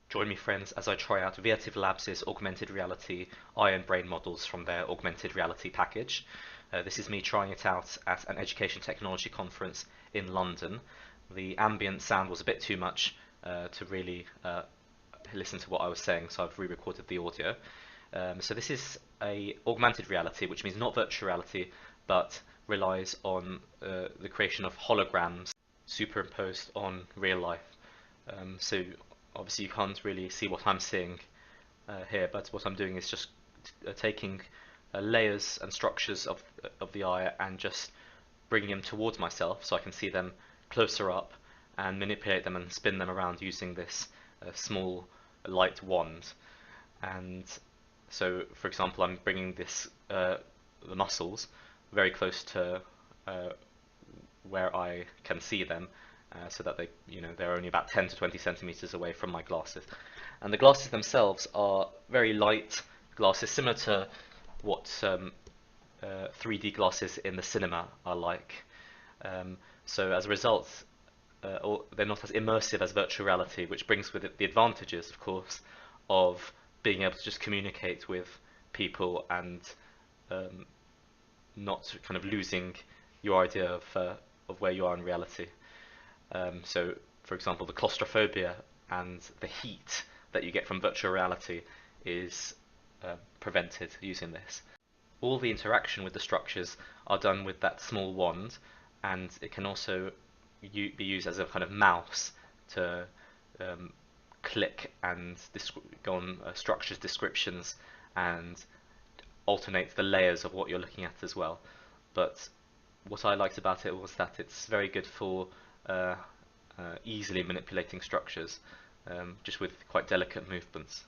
Join me, friends, as I try out Veative Labs' augmented reality eye and brain models from their augmented reality package. This is me trying it out at an education technology conference in London. The ambient sound was a bit too much to really listen to what I was saying, so I've re-recorded the audio. So this is a augmented reality, which means not virtual reality, but relies on the creation of holograms superimposed on real life. So obviously you can't really see what I'm seeing here, but what I'm doing is just taking layers and structures of the eye and just bringing them towards myself so I can see them closer up and manipulate them and spin them around using this small light wand. And so, for example, I'm bringing the muscles very close to where I can see them, so that they're only about 10 to 20 centimeters away from my glasses. And the glasses themselves are very light glasses, similar to what 3D glasses in the cinema are like. So as a result, they're not as immersive as virtual reality, which brings with it the advantages, of course, of being able to just communicate with people and not kind of losing your idea of where you are in reality. So, for example, the claustrophobia and the heat that you get from virtual reality is prevented using this. All the interaction with the structures are done with that small wand, and it can also be used as a kind of mouse to click and go on structures descriptions and alternate the layers of what you're looking at as well. But what I liked about it was that it's very good for easily manipulating structures, just with quite delicate movements.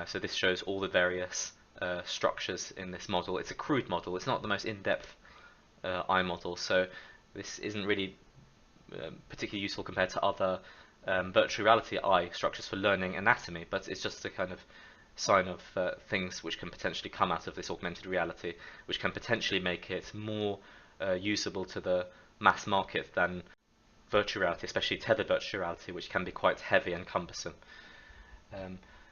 So this shows all the various structures in this model. It's a crude model, it's not the most in-depth eye model, so this isn't really particularly useful compared to other virtual reality eye structures for learning anatomy, but it's just a kind of sign of things which can potentially come out of this augmented reality, which can potentially make it more usable to the mass market than virtual reality, especially tethered virtual reality, which can be quite heavy and cumbersome.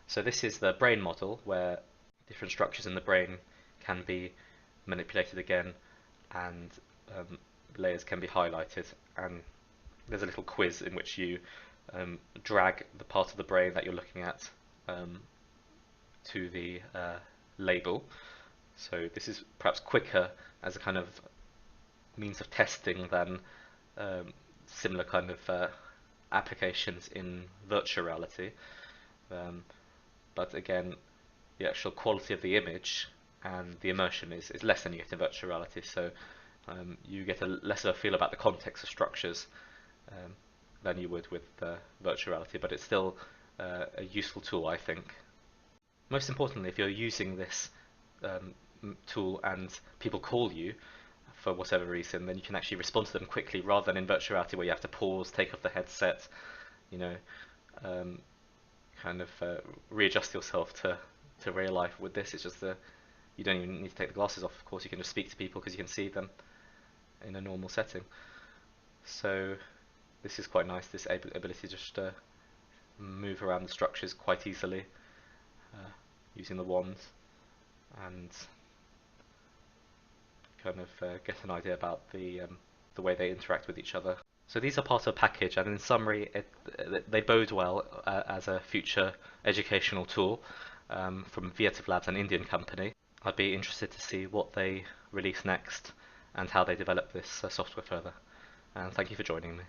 So this is the brain model, where different structures in the brain can be manipulated again, and layers can be highlighted, and there's a little quiz in which you drag the part of the brain that you're looking at to the label. So this is perhaps quicker as a kind of means of testing than similar kind of applications in virtual reality. But again, the actual quality of the image and the immersion is less than you get in virtual reality, so you get a less of a feel about the context of structures than you would with virtual reality, but it's still a useful tool, I think. Most importantly, if you're using this tool and people call you for whatever reason, then you can actually respond to them quickly, rather than in virtual reality where you have to pause, take off the headset, kind of readjust yourself to real life. With this, it's just you don't even need to take the glasses off. Of course, you can just speak to people because you can see them in a normal setting. So this is quite nice, this ability to just move around the structures quite easily using the wand, and kind of get an idea about the way they interact with each other. So these are part of a package, and in summary, they bode well as a future educational tool from Veative Labs, an Indian company. I'd be interested to see what they release next and how they develop this software further. And thank you for joining me.